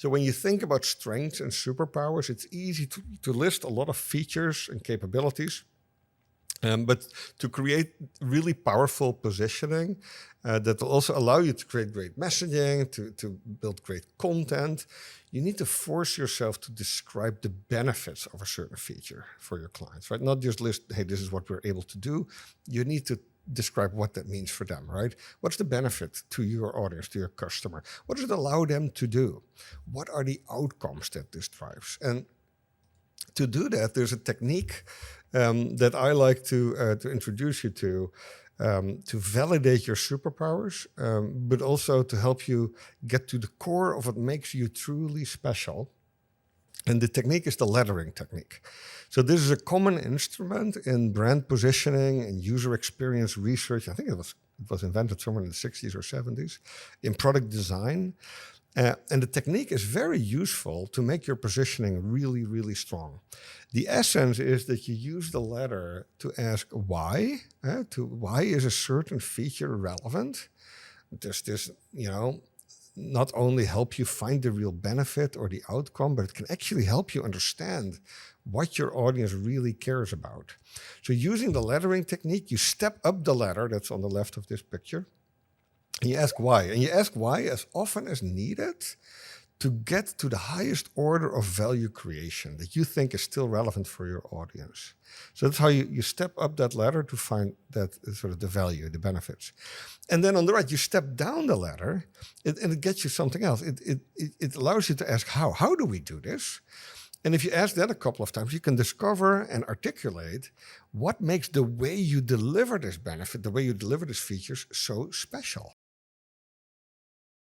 So when you think about strengths and superpowers, it's easy to list a lot of features and capabilities. But to create really powerful positioning that will also allow you to create great messaging, to build great content, you need to force yourself to describe the benefits of a certain feature for your clients, right? Not just list, hey, this is what we're able to do. You need to describe what that means for them, right? What's the benefit to your audience, to your customer? What does it allow them to do? What are the outcomes that this drives? And to do that, there's a technique that I like to introduce you to validate your superpowers, but also to help you get to the core of what makes you truly special. And the technique is the lettering technique. So this is a common instrument in brand positioning and user experience research. I think it was invented somewhere in the 60s or 70s, in product design. And the technique is very useful to make your positioning really, really strong. The essence is that you use the letter to ask why. Why is a certain feature relevant? Does this, not only help you find the real benefit or the outcome, but it can actually help you understand what your audience really cares about. So using the lettering technique, you step up the ladder that's on the left of this picture. And you ask why. And you ask why as often as needed to get to the highest order of value creation that you think is still relevant for your audience. So that's how you step up that ladder to find that sort of the value, the benefits. And then on the right, you step down the ladder and it gets you something else. It allows you to ask how. How do we do this? And if you ask that a couple of times, you can discover and articulate what makes the way you deliver this benefit, the way you deliver these features so special.